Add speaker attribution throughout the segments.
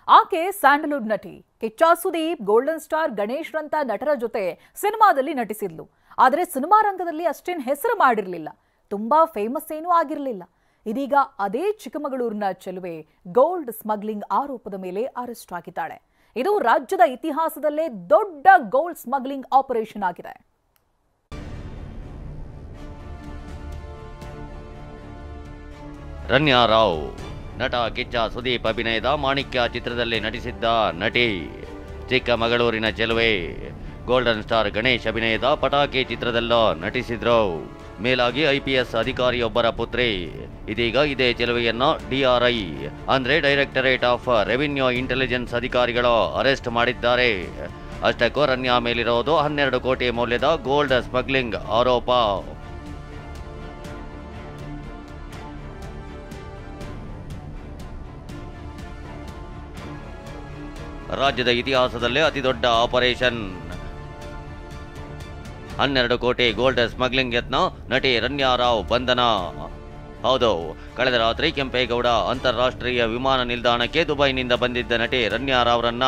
Speaker 1: ಆಕೆ ಸ್ಯಾಂಡಲ್ವುಡ್ ನಟಿ. Kichcha Sudeep, golden star Ganesh ರಂತ ನಟರ ಜೊತೆ ಸಿನಿಮಾದಲ್ಲಿ ನಟಿಸಿದ್ಲು. ಆದರೆ ಸಿನಿಮಾ ರಂಗದಲ್ಲಿ ಅಷ್ಟೇನು ಹೆಸರು ಮಾಡಿರಲಿಲ್ಲ, ತುಂಬಾ ಫೇಮಸ್ ಏನೂ ಆಗಿರಲಿಲ್ಲ. ಇದೀಗ ಅದೇ ಚಿಕ್ಕಮಗಳೂರಿನ ಚೆಲುವೆ ಗೋಲ್ಡ್ ಸ್ಮಗ್ಲಿಂಗ್ ಆರೋಪದ ಮೇಲೆ ಅರೆಸ್ಟ್ ಆಗಿದ್ದಾಳೆ. ಇದು ರಾಜ್ಯದ ಇತಿಹಾಸದಲ್ಲೇ ದೊಡ್ಡ ಗೋಲ್ಡ್ ಸ್ಮಗ್ಲಿಂಗ್ ಆಪರೇಷನ್ ಆಗಿದೆ.
Speaker 2: ರನ್ಯಾ ರಾವ್ ನಟ ಕಿಚ್ಚ ಸುದೀಪ್ ಅಭಿನಯದ ಮಾಣಿಕ್ಯ ಚಿತ್ರದಲ್ಲಿ ನಟಿಸಿದ್ದ ನಟಿ. ಚಿಕ್ಕಮಗಳೂರಿನ ಚೆಲುವೆ ಗೋಲ್ಡನ್ ಸ್ಟಾರ್ ಗಣೇಶ್ ಅಭಿನಯದ ಪಟಾಕಿ ಚಿತ್ರದಲ್ಲೂ ನಟಿಸಿದ್ರು. ಮೇಲಾಗಿ IPS ಅಧಿಕಾರಿಯೊಬ್ಬರ ಪುತ್ರಿ. ಇದೀಗ ಇದೇ ಚೆಲುವೆಯನ್ನ DRI ಅಂದ್ರೆ ಡೈರೆಕ್ಟರೇಟ್ ಆಫ್ ರೆವಿನ್ಯೂ ಇಂಟೆಲಿಜೆನ್ಸ್ ಅಧಿಕಾರಿಗಳು ಅರೆಸ್ಟ್ ಮಾಡಿದ್ದಾರೆ. ಅಷ್ಟಕ್ಕೂ ರನ್ಯಾ ಮೇಲಿರೋದು 12 ಕೋಟಿ ಮೌಲ್ಯದ ಗೋಲ್ಡ್ ಸ್ಮಗ್ಲಿಂಗ್ ಆರೋಪ. ರಾಜ್ಯದ ಇತಿಹಾಸದಲ್ಲೇ ಅತಿದೊಡ್ಡ ಆಪರೇಷನ್. 12 ಕೋಟಿ ಗೋಲ್ಡ್ ಸ್ಮಗ್ಲಿಂಗ್ ಯತ್ನ, ನಟಿ ರನ್ಯಾ ರಾವ್ ಬಂಧನ. ಹೌದು, ಕಳೆದ ರಾತ್ರಿ ಕೆಂಪೇಗೌಡ ಅಂತಾರಾಷ್ಟ್ರೀಯ ವಿಮಾನ ನಿಲ್ದಾಣಕ್ಕೆ ದುಬೈನಿಂದ ಬಂದಿದ್ದ ನಟಿ ರನ್ಯಾ ರಾವ್ರನ್ನ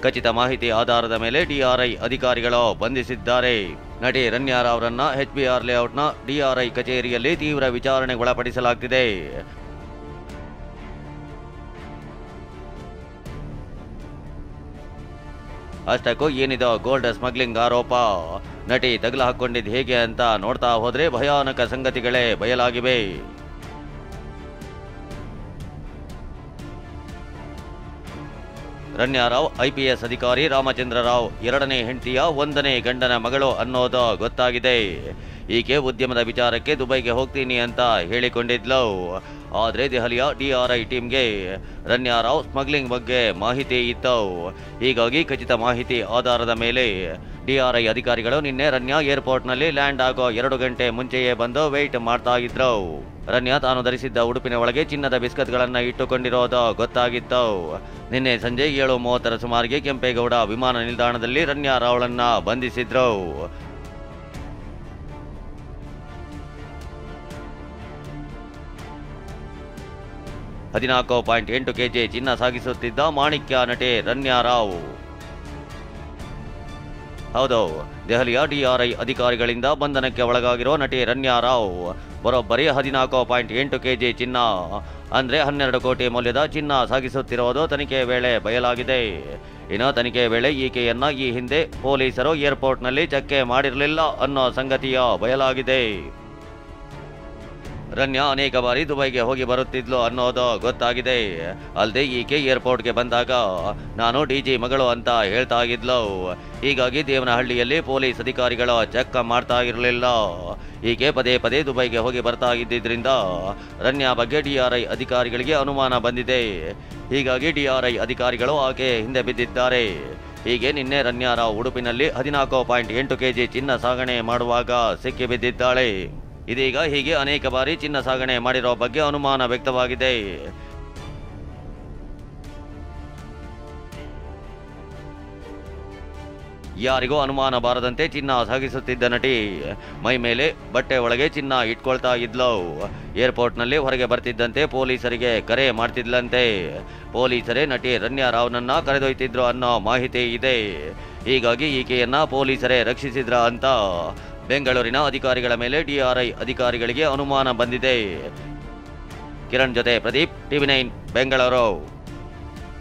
Speaker 2: ಖಚಿತ ಮಾಹಿತಿ ಆಧಾರದ ಮೇಲೆ DRI ಅಧಿಕಾರಿಗಳು ಬಂಧಿಸಿದ್ದಾರೆ. ನಟಿ ರನ್ಯಾ ರಾವ್ರನ್ನ HBR ಲೇಔಟ್ನ DRI ಕಚೇರಿಯಲ್ಲಿ ತೀವ್ರ ವಿಚಾರಣೆಗೊಳಪಡಿಸಲಾಗುತ್ತಿದೆ. ಅಷ್ಟಕ್ಕೂ ಏನಿದೆ ಗೋಲ್ಡ್ ಸ್ಮಗ್ಲಿಂಗ್ ಆರೋಪ? ನಟಿ ತಗಲು ಹಾಕೊಂಡಿದ್ದು ಹೇಗೆ ಅಂತ ನೋಡ್ತಾ ಹೋದ್ರೆ ಭಯಾನಕ ಸಂಗತಿಗಳೇ ಬಯಲಾಗಿವೆ. ರನ್ಯಾ ರಾವ್ IPS ಅಧಿಕಾರಿ ರಾಮಚಂದ್ರ ರಾವ್ 2ನೇ ಹೆಂಡತಿಯ 1ನೇ ಗಂಡನ ಮಗಳು ಅನ್ನೋದು ಗೊತ್ತಾಗಿದೆ. ಈಕೆ ಉದ್ಯಮದ ವಿಚಾರಕ್ಕೆ ದುಬೈಗೆ ಹೋಗ್ತೀನಿ ಅಂತ ಹೇಳಿಕೊಂಡಿದ್ಲು. ಆದರೆ ದೆಹಲಿಯ DRI ಟೀಮ್ಗೆ ರನ್ಯಾ ರಾವ್ ಸ್ಮಗ್ಲಿಂಗ್ ಬಗ್ಗೆ ಮಾಹಿತಿ ಇತ್ತು. ಹೀಗಾಗಿ ಖಚಿತ ಮಾಹಿತಿ ಆಧಾರದ ಮೇಲೆ DRI ಅಧಿಕಾರಿಗಳು ನಿನ್ನೆ ರನ್ಯಾ ಏರ್ಪೋರ್ಟ್ನಲ್ಲಿ ಲ್ಯಾಂಡ್ ಆಗೋ 2 ಗಂಟೆ ಮುಂಚೆಯೇ ಬಂದು ವೇಟ್ ಮಾಡ್ತಾ ಇದ್ರು. ರನ್ಯಾ ತಾನು ಧರಿಸಿದ್ದ ಉಡುಪಿನ ಒಳಗೆ ಚಿನ್ನದ ಬಿಸ್ಕತ್ಗಳನ್ನು ಇಟ್ಟುಕೊಂಡಿರೋದು ಗೊತ್ತಾಗಿತ್ತು. ನಿನ್ನೆ ಸಂಜೆ 7:30 ಸುಮಾರಿಗೆ ಕೆಂಪೇಗೌಡ ವಿಮಾನ ನಿಲ್ದಾಣದಲ್ಲಿ ರನ್ಯಾ ರಾವ್ಳನ್ನ ಬಂಧಿಸಿದ್ರು. $14.8 kg ಚಿನ್ನ ಸಾಗಿಸುತ್ತಿದ್ದ ಮಾಣಿಕ್ಯ ನಟಿ ರನ್ಯಾ ರಾವ್. ಹೌದು, ದೆಹಲಿಯ DRI ಅಧಿಕಾರಿಗಳಿಂದ ಬಂಧನಕ್ಕೆ ಒಳಗಾಗಿರೋ ನಟಿ ರನ್ಯಾ ರಾವ್ ಬರೋಬ್ಬರಿ 14.8 kg ಚಿನ್ನ ಅಂದ್ರೆ 12 ಕೋಟಿ ಮೌಲ್ಯದ ಚಿನ್ನ ಸಾಗಿಸುತ್ತಿರುವುದು ತನಿಖೆ ವೇಳೆ ಬಯಲಾಗಿದೆ. ಇನ್ನು ತನಿಖೆ ವೇಳೆ ಈಕೆಯನ್ನ ಈ ಹಿಂದೆ ಪೊಲೀಸರು ಏರ್ಪೋರ್ಟ್ನಲ್ಲಿ ಚಕ್ಕೆ ಮಾಡಿರಲಿಲ್ಲ ಅನ್ನೋ ಸಂಗತಿಯ ಬಯಲಾಗಿದೆ. ರನ್ಯಾ ಅನೇಕ ಬಾರಿ ದುಬೈಗೆ ಹೋಗಿ ಬರುತ್ತಿದ್ಲು ಅನ್ನೋದು ಗೊತ್ತಾಗಿದೆ. ಅಲ್ಲದೆ ಈಕೆ ಏರ್ಪೋರ್ಟ್ಗೆ ಬಂದಾಗ ನಾನು DG ಮಗಳು ಅಂತ ಹೇಳ್ತಾ ಇದ್ಲು. ಹೀಗಾಗಿ ದೇವನಹಳ್ಳಿಯಲ್ಲಿ ಪೊಲೀಸ್ ಅಧಿಕಾರಿಗಳು ಚೆಕ್ ಮಾಡ್ತಾ ಇರಲಿಲ್ಲ. ಈಕೆ ಪದೇ ಪದೇ ದುಬೈಗೆ ಹೋಗಿ ಬರ್ತಾ ಇದ್ದಿದ್ರಿಂದ ರನ್ಯಾ ಬಗ್ಗೆ DRI ಅಧಿಕಾರಿಗಳಿಗೆ ಅನುಮಾನ ಬಂದಿದೆ. ಹೀಗಾಗಿ DRI ಅಧಿಕಾರಿಗಳು ಆಕೆ ಹಿಂದೆ ಬಿದ್ದಿದ್ದಾರೆ. ಹೀಗೆ ನಿನ್ನೆ ರನ್ಯಾ ರಾವ್ ಉಡುಪಿನಲ್ಲಿ 14.8 kg ಚಿನ್ನ ಸಾಗಣೆ ಮಾಡುವಾಗ ಸಿಕ್ಕಿಬಿದ್ದಿದ್ದಾಳೆ. ಇದೀಗ ಹೀಗೆ ಅನೇಕ ಬಾರಿ ಚಿನ್ನ ಸಾಗಣೆ ಮಾಡಿರೋ ಬಗ್ಗೆ ಅನುಮಾನ ವ್ಯಕ್ತವಾಗಿದೆ. ಯಾರಿಗೂ ಅನುಮಾನ ಬಾರದಂತೆ ಚಿನ್ನ ಸಾಗಿಸುತ್ತಿದ್ದ ನಟಿ ಮೈ ಮೇಲೆ ಬಟ್ಟೆ ಒಳಗೆ ಚಿನ್ನ ಇಟ್ಕೊಳ್ತಾ ಇದ್ಲು. ಏರ್ಪೋರ್ಟ್ನಲ್ಲಿ ಹೊರಗೆ ಬರ್ತಿದ್ದಂತೆ ಪೊಲೀಸರಿಗೆ ಕರೆ ಮಾಡ್ತಿದ್ಲಂತೆ. ಪೊಲೀಸರೇ ನಟಿ ರನ್ಯಾ ರಾವ್ನನ್ನ ಕರೆದೊಯ್ತಿದ್ರು ಅನ್ನೋ ಮಾಹಿತಿ ಇದೆ. ಹೀಗಾಗಿ ಈಕೆಯನ್ನ ಪೊಲೀಸರೇ ರಕ್ಷಿಸಿದ್ರ ಅಂತ ಬೆಂಗಳೂರಿನ ಅಧಿಕಾರಿಗಳ ಮೇಲೆ DRI ಅಧಿಕಾರಿಗಳಿಗೆ ಅನುಮಾನ ಬಂದಿದೆ. ಕಿರಣ್ ಜೊತೆ ಪ್ರದೀಪ್, TV9 ಬೆಂಗಳೂರು.